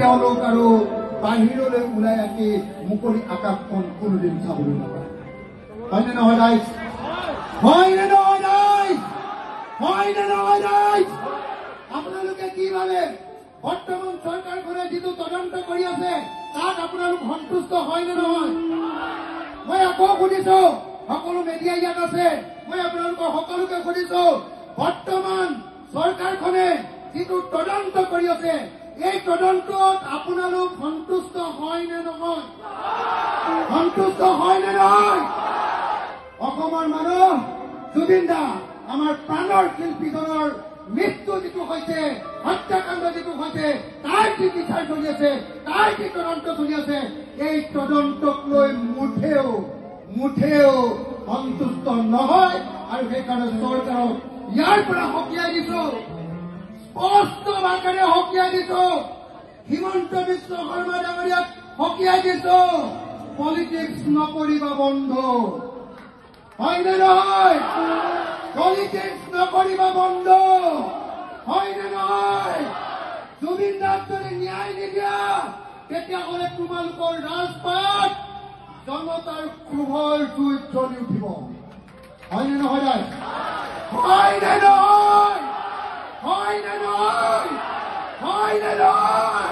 তেওঁলোক আৰু বাহিৰলৈ ওলাই আহি মুকলি আকাশখন কোনোদিন চাবলৈ নাপায়। হয়নে নহয় ৰাইজ? হয়নে নহয় ৰাইজ? হয়নে নহয় ৰাইজ? আপোনালোকে কি ভাবে বৰ্তমান চৰকাৰখনে যিটো তদন্ত কৰি আছে তাত আপোনালোক সন্তুষ্ট হয়নে নহয়? মই আকৌ সুধিছো, সকলো মিডিয়া ইয়াত আছে, মই আপোনালোকৰ সকলোকে সুধিছো, বৰ্তমান চৰকাৰখনে যিটো তদন্ত কৰি আছে এই তদন্তত আপোনালোক সন্তুষ্ট হয় নে নহয়? সন্তুষ্ট হয় নে নহয়? অসমৰ মানুহ জুবিন দা আমাৰ প্ৰাণৰ শিল্পীজনৰ মৃত্যু যিটো হৈছে, হত্যাকাণ্ড যিটো হৈছে, তাৰ কি বিচাৰ চলি আছে, তাৰ কি তদন্ত চলি আছে, এই তদন্তক লৈ মুঠেও সন্তুষ্ট নহয়। আৰু সেইকাৰণে চৰকাৰক ইয়াৰ পৰা সকীয়াই দিছো, স্পষ্ট বাক্যৰে সকীয়াই দিছো, হিমন্ত বিশ্ব শৰ্মা ডাঙৰীয়াক সকীয়াই দিছো, পলিটিক্স নকৰিবা বন্ধু। হয়নে নহয়? পলিটিক্স নকৰিবা বন্ধ। হয়নে নহয়? জুবিন দাক যদি ন্যায় নিদিয়া তেতিয়াহ'লে তোমালোকৰ ৰাজপাট জনতাৰ ক্ষোভৰ জুইত জ্বলি উঠিব। হয়নে নহয় ৰাইজ? হয়নে নহয়? হয়নে নহয়? হয়নে নহয়?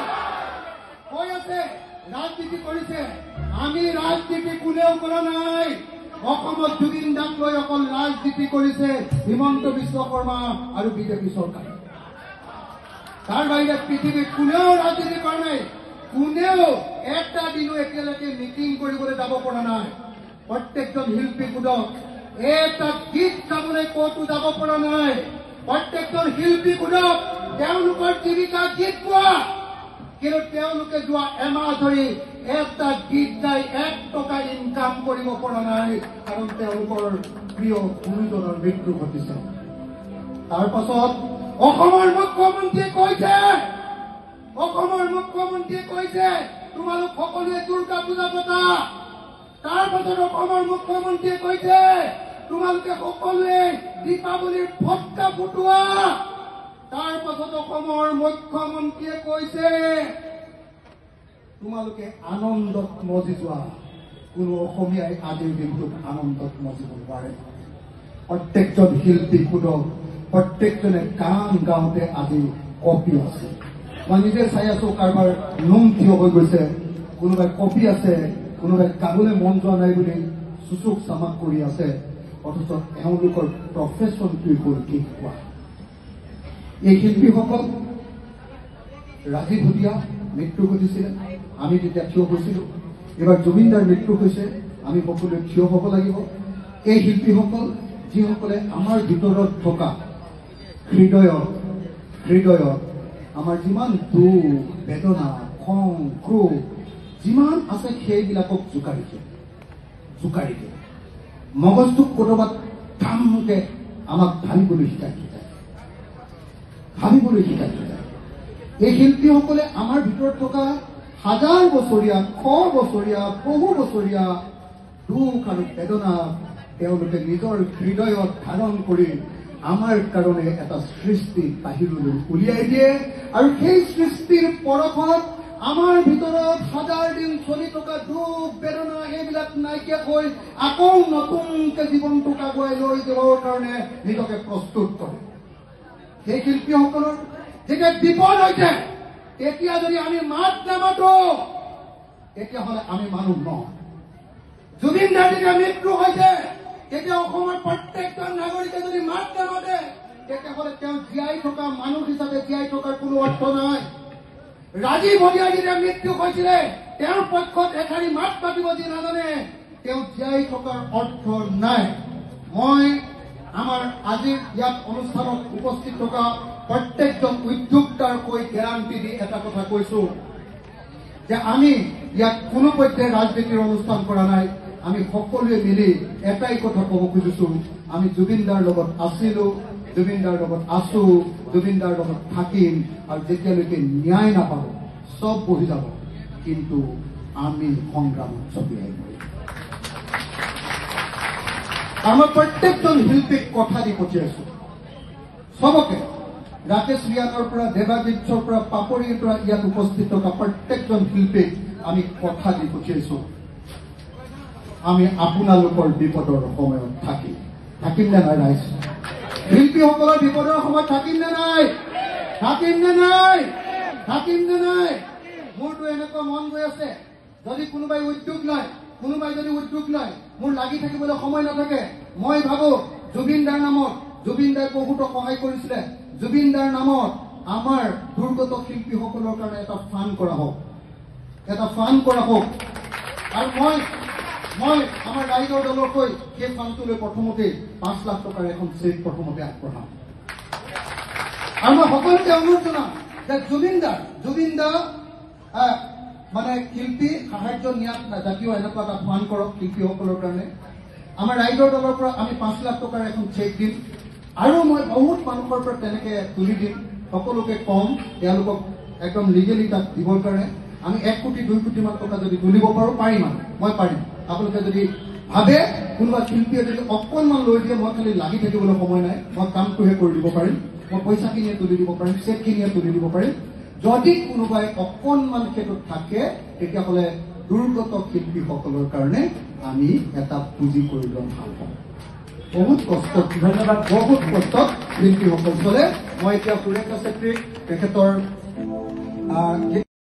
কৈ আছে ৰাজনীতি কৰিছে, আমি ৰাজনীতি কোনেও কৰা নাই। অসমত জুবিন দাক লৈ অকল ৰাজনীতি কৰিছে হিমন্ত বিশ্ব শৰ্মা আৰু বিজেপি চৰকাৰে। তাৰ বাহিৰে পৃথিৱীত কোনেও ৰাজনীতি কৰা নাই। কোনেও এটা দিনো একেলগে মিটিং কৰিবলৈ যাব পৰা নাই। প্ৰত্যেকজন শিল্পী গোটক এটা গীত গাবলৈ ক'তো যাব পৰা নাই। প্ৰত্যেকজন শিল্পী গোটক তেওঁলোকৰ জীৱিকা গীত গোৱা, কিন্তু তেওঁলোকে যোৱা এমাহ ধৰি এটা গীত গাই 1 টকা ইনকাম কৰিব পৰা নাই, কাৰণ তেওঁলোকৰ প্ৰিয় গুৰুজনৰ মৃত্যু ঘটিছে। তাৰ পাছত অসমৰ মুখ্যমন্ত্ৰীয়ে কৈছে তোমালোক সকলোৱে দুৰ্গা পূজা পতা। তাৰ পাছত অসমৰ মুখ্যমন্ত্ৰীয়ে কৈছে তোমালোকে সকলোৱে দীপাৱলীৰ ফটকা ফুটোৱা। তাৰ পাছত অসমৰ মুখ্যমন্ত্ৰীয়ে কৈছে তোমালোকে আনন্দত মজি যোৱা। কোনো অসমীয়াই আজিৰ দিনটোত আনন্দত মজিব নোৱাৰে। প্ৰত্যেকজন শিল্পী গোটক প্ৰত্যেকজনে গান গাওঁতে আজি কপি আছে। মই নিজে চাই আছো, কাৰোবাৰ নোম থিয় হৈ গৈছে, কোনোবাই কপি আছে, কোনোবাই গাবলৈ মন যোৱা নাই বুলি চুচুক চামাক কৰি আছে। অথচ এওঁলোকৰ প্ৰফেশ্যনটোৱে হ'ল গীত গোৱা। এই শিল্পীসকল ৰাজীৱ ভুটিয়া মৃত্যু ঘটিছিলে, আমি তেতিয়া থিয় হৈছিলো। এইবাৰ জুবিন দাৰ মৃত্যু হৈছে, আমি সকলোৱে থিয় হ'ব লাগিব। এই শিল্পীসকল যিসকলে আমাৰ ভিতৰত থকা হৃদয়ত আমাৰ যিমান দুখ বেদনা খং ক্ৰোধ যিমান আছে সেইবিলাকক জোকাৰি দিয়ে। মগজটোক ক'ৰবাত ঠামকে আমাক ভাবিবলৈ শিকাই যায়। এই শিল্পীসকলে আমাৰ ভিতৰত থকা 1000 বছৰীয়া 100 বছৰীয়া বহু বছৰীয়া দুখ আৰু বেদনা তেওঁলোকে নিজৰ হৃদয়ত ধাৰণ কৰি আমাৰ কাৰণে এটা সৃষ্টি বাহিৰলৈ উলিয়াই দিয়ে। আৰু সেই সৃষ্টিৰ পৰশত আমাৰ ভিতৰত 1000 দিন চলি থকা দুখ বেদনা এইবিলাক নাইকিয়া হৈ আকৌ নতুনকে জীৱনটোক আগুৱাই লৈ যাবৰ কাৰণে নিজকে প্ৰস্তুত কৰে। সেই শিল্পীসকলৰ যেতিয়া বিপদ হৈছে তেতিয়া যদি আমি মাত নামাতো তেতিয়াহ'লে আমি মানুহ নহয়। জুবিন দাৰ যেতিয়া মৃত্যু হৈছে তেতিয়া অসমৰ প্ৰত্যেকজন নাগৰিকে যদি মাত নামাতে তেতিয়াহ'লে তেওঁ জীয়াই থকা মানুহ হিচাপে জীয়াই থকাৰ কোনো অৰ্থ নাই। ৰাজীৱ ভটিয়াৰ যেতিয়া মৃত্যু হৈছিলে তেওঁৰ পক্ষত এষাৰি মাত মাতিব যি নাজানে তেওঁ জীয়াই থকাৰ অৰ্থ নাই। মই আমাৰ আজিৰ ইয়াত অনুষ্ঠানত উপস্থিত থকা প্ৰত্যেকজন উদ্যোক্তাৰ কৈ গেৰাণ্টি দি এটা কথা কৈছো যে আমি ইয়াত কোনো পধ্যে ৰাজনীতিৰ অনুষ্ঠান কৰা নাই। আমি সকলোৱে মিলি এটাই কথা ক'ব খুজিছো, আমি জুবিন দাৰ লগত আছিলো, জুবিন দাৰ লগত আছো, জুবিন দাৰ লগত থাকিম। আৰু যেতিয়ালৈকে ন্যায় নাপাব চব বহি যাব, কিন্তু আমি সংগ্ৰামত চপিয়াই মৰিম। আমাৰ প্ৰত্যেকজন শিল্পীক কথা দি পঠিয়াইছো, চবকে ৰাকেশ ৰিয়ানৰ পৰা দেৱাদিত্যৰ পৰা পাপৰিৰ পৰা ইয়াত উপস্থিত থকা প্ৰত্যেকজন শিল্পীক আমি কথা দি পঠিয়াইছো আমি আপোনালোকৰ বিপদৰ সময়ত থাকিম নে নাই ৰাইজ শিল্পীসকলৰ বিপদৰ সময়ত থাকিম নে নাই মোৰতো এনেকুৱা মন গৈ আছে যদি কোনোবাই উদ্যোগ লয় মোৰ লাগি থাকিবলৈ সময় নাথাকে মই ভাবো জুবিন দাৰ নামত জুবিন দাই বহুতক সহায় কৰিছিলে জুবিন দাৰ নামত আমাৰ দুৰ্গত শিল্পীসকলৰ কাৰণে এটা ফাণ্ড কৰা হওক আৰু মই আমাৰ ৰাইজৰ দলৰ হৈ সেই ফাণ্ডটোলৈ প্ৰথমতে 5 লাখ টকাৰ এখন চেক প্ৰথমতে আগবঢ়াম আৰু মই সকলোকে অনুৰোধ জনাম যে জুবিন দা মানে শিল্পী সাহায্য নিয়াত জাতীয় এনেকুৱা এটা ফাণ্ড কৰক শিল্পীসকলৰ কাৰণে আমাৰ ৰাইজৰ দলৰ পৰা আমি 5 লাখ টকাৰ এখন চেক দিম আৰু মই বহুত মানুহৰ পৰা তেনেকে তুলি দিম সকলোকে কম তেওঁলোকক একদম লিগেলি তাক দিবৰ কাৰণে আমি 1 কোটি 2 কোটি মান টকা যদি তুলিব পাৰো মই পাৰিম আপোনালোকে যদি ভাবে কোনোবা শিল্পীয়ে যদি অকণমান লৈ দিয়ে মই খালি লাগি থাকিবলৈ সময় নাই মই কামটোহে কৰি দিব পাৰিম মই পইচাখিনিয়ে তুলি দিব পাৰিম চেকখিনিয়ে তুলি দিব পাৰিম যদি কোনোবাই অকণমান ক্ষেত্ৰত থাকে তেতিয়াহ'লে দুৰ্গত শিল্পীসকলৰ কাৰণে আমি এটা পুঁজি কৰি ল'ম ভাল পাম বহুত কষ্টত ধন্যবাদ বহুত কষ্টত শিল্পীসকল চলে মই এতিয়া সুৰেখা চেত্ৰীক তেখেতৰ